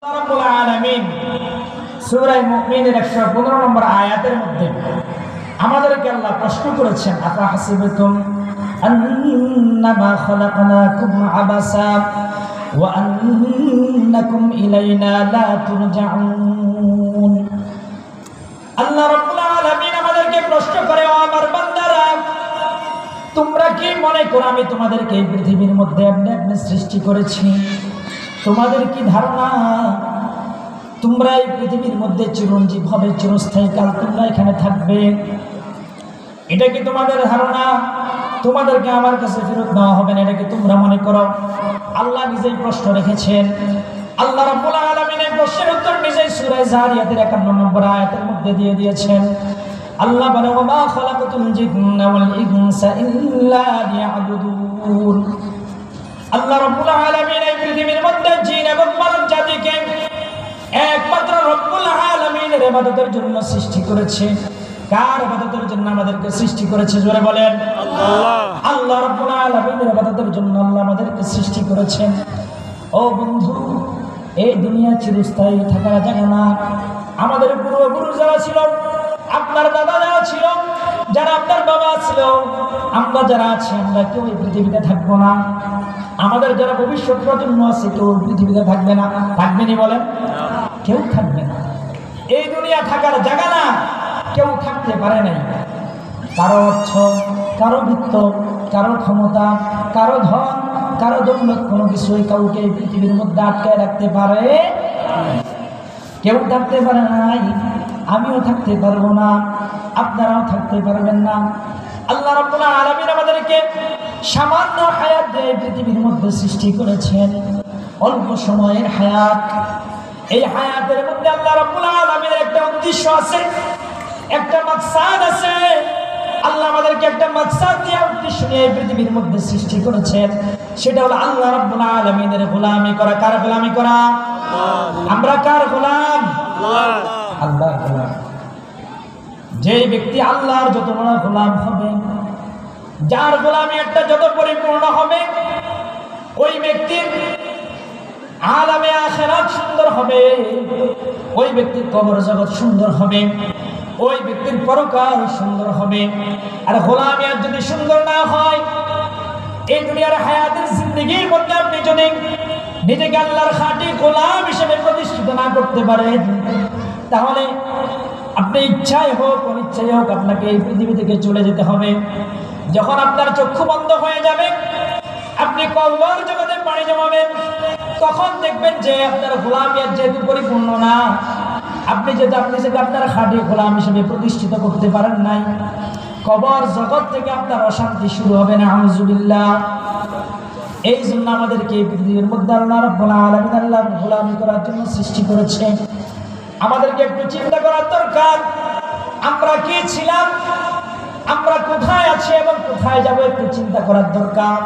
রাব্বুল আলামিন সূরা মুমিনের 115 নম্বর আয়াতের মধ্যে আমাদেরকে আল্লাহ প্রশ্ন করেছেন, আফা হাসিবতুম আন্নামা খালাকনাকুম আবাসা ওয়া আন্নাকুম ইলাইনা লা তুরজাউন। আল্লাহ রাব্বুল আলামিন আমাদেরকে প্রশ্ন করে, ও আমার বান্দারা, তোমরা কি মনে করো আমি তোমাদেরকে এই পৃথিবীর মধ্যে এমনি এমনি সৃষ্টি করেছি? তোমাদের কি ধারণা তোমরা এই পৃথিবীর মধ্যে চিরঞ্জীব হবে, চিরস্থায়ী কাল তোমরা এখানে থাকবে? এটা কি তোমাদের ধারণা? তোমাদেরকে আমার কাছে ফেরত নেওয়া হবে না, এটা কি তোমরা মনে করো? আল্লাহ নিজেই প্রশ্ন রেখেছেন। আল্লাহ রাব্বুল আলামিন এই প্রশ্নের উত্তর নিজেই সূরা যারিয়াতের 51 নম্বর আয়াতের মধ্যে দিয়ে দিয়েছেন। আল্লাহ বলে, ওয়া মা খালাকাতুল জিন্না ওয়াল ইনসা ইল্লা লিয়াবুদুন। আল্লাহ রাব্বুল আলামিন এই পৃথিবীর মধ্যে জিন এবং মানব জাতিকে একমাত্র রব্বুল আলামিনের ইবাদতের জন্য সৃষ্টি করেছে। কার ইবাদতের জন্য আমাদেরকে সৃষ্টি করেছে? জোরে বলেন আল্লাহ। আল্লাহ রাব্বুল আলামিনের ইবাদতের জন্য আল্লাহ আমাদেরকে সৃষ্টি করেছেন। ও বন্ধু, এই দুনিয়া চিরস্থায়ী থাকার জায়গা না। আমাদের পূর্বপুরুষ যারা ছিল, আপনার দাদা যারা ছিল, যারা আপনার বাবা ছিল, আমরা যারা আছি, আমরা কেউ এই পৃথিবীতে থাকবো না। আমাদের যারা ভবিষ্যৎ প্রজন্ম আছে, কেউ পৃথিবীতে থাকবে না। থাকবেনি বলেন? কেউ থাকবে না। এই দুনিয়া থাকার জায়গা না, কেউ থাকতে পারে নাই। কারো অর্থ, কারো বৃত্ত, কারো ক্ষমতা, কারো ধন, কারো দৌলত, কোনো কিছুই কাউকে এই পৃথিবীর মধ্যে আটকায় রাখতে পারে? কেউ থাকতে পারে নাই। আমিও থাকতে পারবো না, আপনারাও থাকতে পারবেন না। আল্লাহ রাব্বুল আলামিন আমাদেরকে সামান্য হায়াত দিয়ে পৃথিবীর মধ্যে সৃষ্টি করেছেন, অল্প সময়ের হায়াত। এই হায়াতের মধ্যে আল্লাহ রাব্বুল আলামিনের একটা উদ্দেশ্য আছে, একটা মাকসাদ আছে। আল্লাহ আমাদেরকে একটা মাকসাদ দিয়ে, উদ্দেশ্য নিয়ে এই পৃথিবীর মধ্যে সৃষ্টি করেছেন। সেটা হলো আল্লাহ রাব্বুল আলামিনের গোলামি করা। কার গোলামি করা? আমরা কার গোলাম? আল্লাহর গোলাম। যে ব্যক্তি আল্লাহর যত বড় গোলাম হবে, যার গোলামি একটা যত পরিপূর্ণ হবে, ওই ব্যক্তির আলামে আখিরাত সুন্দর হবে, ওই ব্যক্তির কবর জগৎ সুন্দর হবে, ওই ব্যক্তির পরকাল সুন্দর হবে। আর গোলামি আর যদি সুন্দর না হয়, এই দুনিয়ার হায়াতের জিন্দেগির মধ্যে আপনি যদি নিজেকে আল্লাহর খাঁটি গোলাম হিসেবে প্রতিষ্ঠিত না করতে পারেন, তাহলে আপনি ইচ্ছায় হোক অনিচ্ছায় হোক আপনাকে এই পৃথিবী থেকে চলে যেতে হবে। যখন আপনার চক্ষু বন্ধ হয়ে যাবে, আপনি কবর জগতে পাড়ি জমাবেন, তখন দেখবেন যে আপনার গোলামিয়াত যেহেতু পরিপূর্ণ না, আপনি যেটা আপনার খাঁটি গোলাম হিসেবে প্রতিষ্ঠিত করতে পারেন নাই, কবর জগৎ থেকে আপনার অশান্তি শুরু হবে না। আউযুবিল্লাহ। এই জন্য আমাদেরকে এই পৃথিবীর মধ্যে আল্লাহ রাব্বুল আলামিন আল্লাহর গোলামি করার জন্য সৃষ্টি করেছে। আমাদেরকে একটু চিন্তা করার দরকার, আমরা কি ছিলাম, আমরা কোথায় আছি এবং কোথায় যাব, একটু চিন্তা করার দরকার।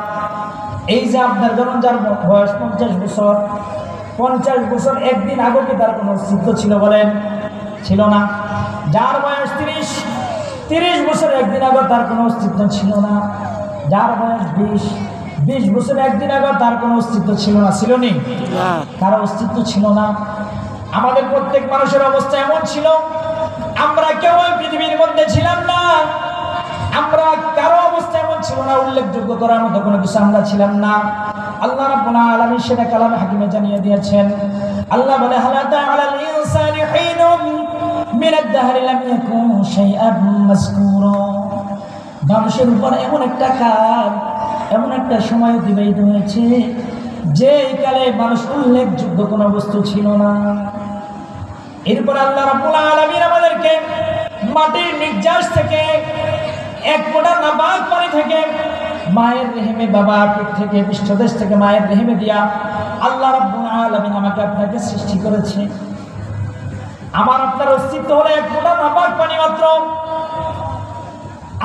এই যে আপনার যেমন যার বয়স 50 বছর, 50 বছর একদিন আগে কি তার কোনো অস্তিত্ব ছিল বলেন? ছিল না। যার বয়স 30 বছর একদিন আগে তার কোনো অস্তিত্ব ছিল না। যার বয়স 20 বছর একদিন আগে তার কোনো অস্তিত্ব ছিল না। ছিল নি? কারো অস্তিত্ব ছিল না। আমাদের প্রত্যেক মানুষের অবস্থা এমন ছিল, আমরা কেউ পৃথিবীর মধ্যে ছিলাম না। আমরা কারো অবস্থা এমন ছিল না, উল্লেখযোগ্য করার মতো কোনো কিছু আমরা ছিলাম না। আল্লাহ রাব্বুল আলামিন সেটা কালামে হাকিমে জানিয়ে দিয়েছেন। আল্লাহ বলে, হাল আতা আলাল ইনসানি হিনুম মিনাদ দাহরি লাম ইয়াকুন শাইআন মাযকুরা। মানুষের উপর এমন একটা কাল, এমন একটা সময় অতিবাহিত হয়েছে, যে কালে মানুষ উল্লেখযোগ্য কোনো বস্তু ছিল না। এরপর আল্লাহ রাব্বুল আলামিন আমাদেরকে মাটির নির্যাস থেকে, এক ফোঁটা নাপাক পানি থেকে, মায়ের রেহেমে, বাবার পেট থেকে, পৃষ্ঠদেশ থেকে মায়ের রেহেমে দিয়া আল্লাহ রাব্বুল আলামিন আমাকে আপনাকে সৃষ্টি করেছে। আমার আপনার অস্তিত্ব হলো এক ফোঁটা নাপাক পানি মাত্র।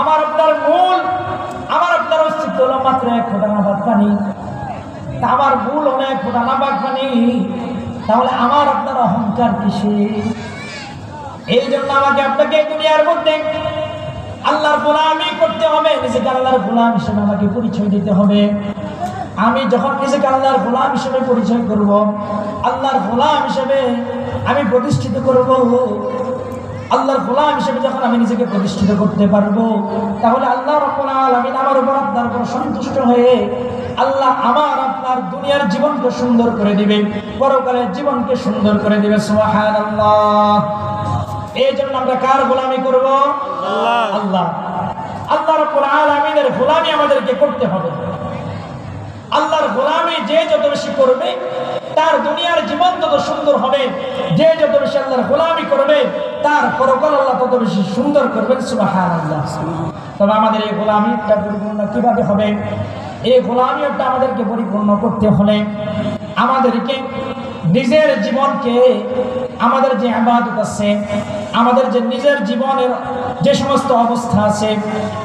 আমার আপনার মূল, আমার আপনার অস্তিত্ব হলো মাত্র এক ফোঁটা নাপাক পানি। আমার মূল হলো এক ফোঁটা নাপাক পানি, তাহলে আমার আপনার অহংকার কিসে? এই জন্য আমাকে আপনাকে দুনিয়ার মধ্যে আল্লাহর গোলামি করতে হবে, নিজেকে আল্লাহর গোলাম হিসেবে আমাকে পরিচয় দিতে হবে। আমি যখন নিজেকে আল্লাহর গোলাম হিসেবে পরিচয় করব, আল্লাহর গোলাম হিসেবে আমি প্রতিষ্ঠিত করব, আল্লাহর গোলাম হিসেবে যখন আমি নিজেকে প্রতিষ্ঠিত করতে পারবো, তাহলে আল্লাহ রাব্বুল আলামিন আমার উপর আপনার উপর সন্তুষ্ট হয়ে আল্লাহ আমার আপনার দুনিয়ার জীবনকে সুন্দর করে দিবেন, পরকালের জীবনকে সুন্দর করে দিবে। সুবহানাল্লাহ। এই জন্য আমরা কার গোলামি করব? আল্লাহ। আল্লাহ রাব্বুল আলামিনের গোলামি আমাদেরকে করতে হবে। আল্লাহর গোলামি যে যত বেশি করবে তার দুনিয়ার জীবন তত সুন্দর হবে। যে যত বেশি আল্লাহর গোলামি করবে তার পরকাল আল্লাহ তত বেশি সুন্দর করবেন। সুবহানাল্লাহ। তবে আমাদের এই গোলামিটা পরিপূর্ণ কিভাবে হবে? এই গোলামিটা আমাদেরকে পরিপূর্ণ করতে হলে আমাদেরকে নিজের জীবনকে, আমাদের যে ইবাদত আছে, আমাদের যে নিজের জীবনের যে সমস্ত অবস্থা আছে,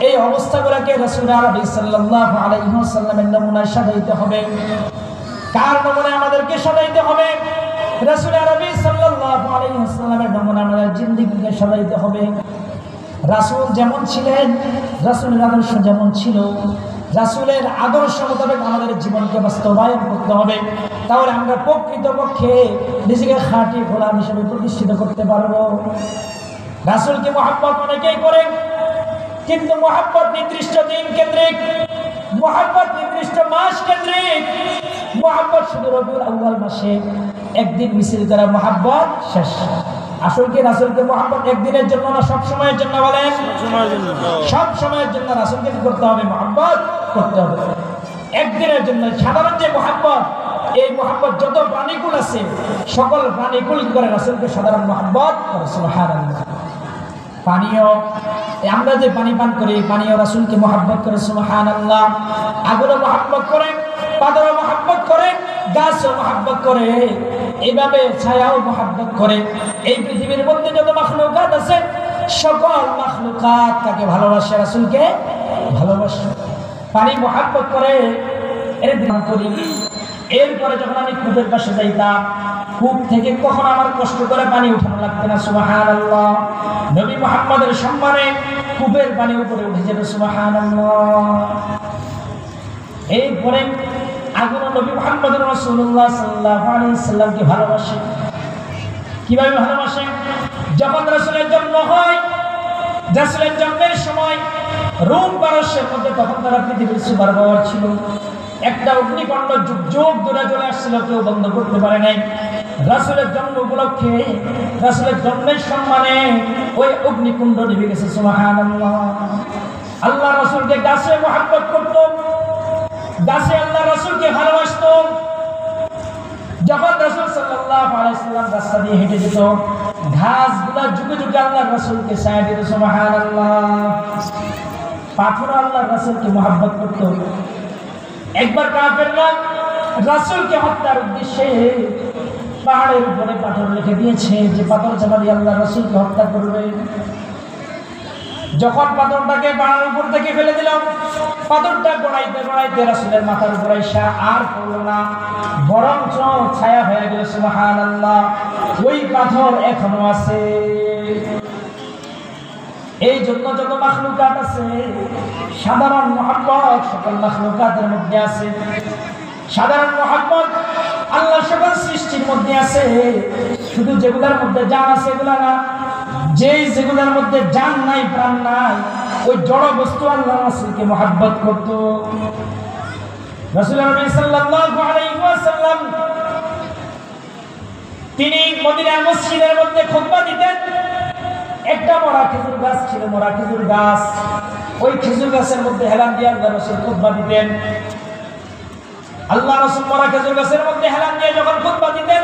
এই অবস্থাগুলোকে রাসূল আরবি সাল্লাল্লাহু আলাইহি ওয়াসাল্লামের নমুনায় সাজাইতে হবে। কার নমুনায় আমাদেরকে সাজাইতে হবে? রাসূল আরবি সাল্লাল্লাহু আলাইহি ওয়াসাল্লামের নমুনায় আমাদের জিন্দেগিকে সাজাইতে হবে। রাসূল যেমন ছিলেন, রাসূলের আদর্শ যেমন ছিল, রাসূলের আদর্শ মোতাবেক আমাদের জীবনকে বাস্তবায়ন করতে হবে। তাহলে আমরা প্রকৃতপক্ষে নিজেকে খাঁটি গোলাম হিসেবে প্রতিষ্ঠিত করতে পারবো। রাসূলকে মহব্বত অনেকেই করেন, কিন্তু মহব্বত নির্দিষ্ট দিন কেন্দ্রিক, মহব্বত নির্দিষ্ট মাস কেন্দ্রিক। মহব্বত শুধু রবিউল আউয়াল মাসে একদিন মিছিল করা মহব্বত শেষ। আসল কি রাসূলকে মহব্বত একদিনের জন্য না সব সময়ের জন্য? বলেন, সব সময়ের জন্য রাসূলকে করতে হবে, মহব্বত করতে হবে। একদিনের জন্য সাধারণ যে মহব্বত, এই মহব্বত যত প্রাণীকুল আছে সকল প্রাণীকুল করে রাসূলকে সাধারণ মহব্বত করে। সুবহানাল্লাহ। পানীয়, আমরা যে পানি পান করি, পানীয় রাসূলকে মহব্বত করে। সুবহানাল্লাহ। আগুনও মহব্বত করে, পাথরও মহব্বত করে, গাছও মহব্বত করে, এইভাবে ছায়াও মহব্বত করে। এই পৃথিবীর মধ্যে যত মাখলুকাত আছে সকল মাখলুকাত তাকে ভালোবাসে, রাসূলকে ভালোবাসে। পানি মহব্বত করে, এর ধ্যান করি। এরপরে যখন আমি কূপের পাশে যাইতাম, কূপ থেকে কখন আমার কষ্ট করে পানি উঠানো লাগতো না। সুবহানাল্লাহ। নবী মুহাম্মদের সম্মানে কূপের পানি উপরে উঠে যেত। সুবহানাল্লাহ। এরপরে আগুন নবী মুহাম্মদ রাসূলুল্লাহ সাল্লাল্লাহু আলাইহি ওয়াসাল্লামকে ভালোবাসে। কিভাবে ভালোবাসে? যখন রাসূলের জন্ম হয়, রাসূলের জন্মের সময় রোম পারস্যের মধ্যে তখন তারা পৃথিবীর সুপার পাওয়ার ছিল। একটা অগ্নিকাণ্ড যুগ যুগ ধরে চলে আসছিল, কেউ বন্ধ করতে পারে নাই। রাসূলের জন্ম উপলক্ষে, রাসূলের জন্মের সম্মানে ওই অগ্নিকুণ্ড নিভে গেছে। সুবহানাল্লাহ। আল্লাহ রাসূলকে গাছে মহব্বত করত, গাছে আল্লাহ রাসূলকে ভালোবাসত। যখন রাসূল সাল্লাল্লাহু আলাইহি ওয়াসাল্লাম রাস্তা দিয়ে হেঁটে যেত, ঘাসগুলা যুগে যুগে আল্লাহ রাসূলকে ছায়া দিত। সুবহানাল্লাহ। পাথর আল্লাহ রাসূলকে মহব্বত করত। একবার কাফেররা রাসূলকে হত্যার উদ্দেশ্যে পাহাড়ের উপরে পাথর রেখে দিয়েছে যে পাথর চাপা দিয়ে আল্লাহ রাসূলকে হত্যা করবে। যখন পাথরটাকে পাহাড়ের উপর থেকে ফেলে দিলাম, পাথরটা গড়াইতে গড়াইতে রাসূলের মাথার উপর এসে আর পড়ল না, বরঞ্চ ছায়া হয়ে গেল। সুবহানাল্লাহ। ওই পাথর এখনো আছে। এই জন্য যত মাখলুকাত আছে, সাধারণ মহব্বত সকল মাখলুকাতের মধ্যে আছে। সাধারণ মহব্বত আল্লাহ সকল সৃষ্টির মধ্যে আছে। শুধু যেগুলোর মধ্যে জান আছে এগুলা না, যেগুলোর মধ্যে জান নাই, প্রাণ নাই, ওই জড় বস্তু আল্লাহ রাসূলকে মহব্বত করত। রাসূল সাল্লাল্লাহু আলাইহি ওয়াসাল্লাম তিনি মদিনার মসজিদের মধ্যে খুতবা দিতেন। একটা মরা খেজুর গাছ ছিল, মরা খেজুর গাছ। ওই খেজুর গাছের মধ্যে হেলান দিয়ে আল্লাহ রাসূল খুতবা দিতেন। আল্লাহ রাসূল মরা খেজুর গাছের মধ্যে হেলান দিয়ে যখন খুতবা দিতেন,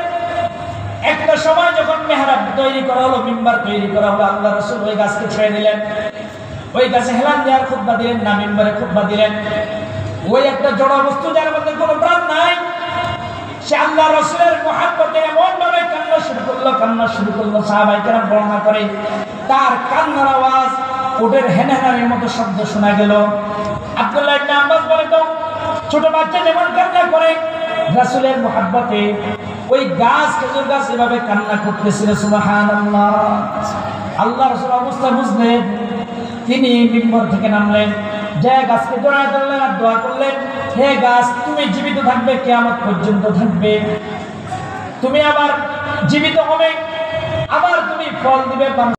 একটা সময় যখন মেহরাব তৈরি করা হলো, মিম্বার তৈরি করা হলো, আল্লাহ রাসূল ওই গাছকে ছেড়ে দিলেন। ওই গাছে হেলান দিয়ে আর খুতবা দিলেন না, মিম্বারে খুতবা দিলেন। ওই একটা জড় বস্তু যার মধ্যে কোনো প্রাণ নাই, সে আল্লাহ রাসূলের মহব্বতে এমন ভাবে কান্না শুরু করলো। সাহাবায়ে কেরাম বর্ণনা করে তার কান্নার আওয়াজ ওটের হেনহেনার মতো শব্দ শোনা গেল। আব্দুল্লাহ ইবনে আব্বাস বলে, তো ছোট বাচ্চা যেমন কান্না করে, রাসূলের মহব্বতে ওই গাছ, খেজুর গাছ এভাবে কান্না করতেছিল। সুবহানাল্লাহ। আল্লাহ রাসূল অবস্থা বুঝলেন, তিনি মিম্বর থেকে নামলেন, যে গাছকে জড়ায় ধরলেন আর দোয়া করলেন, হে গাছ তুমি জীবিত থাকবে, কিয়ামত পর্যন্ত থাকবে, তুমি আবার জীবিত হবে, আবার তুমি ফল দিবে।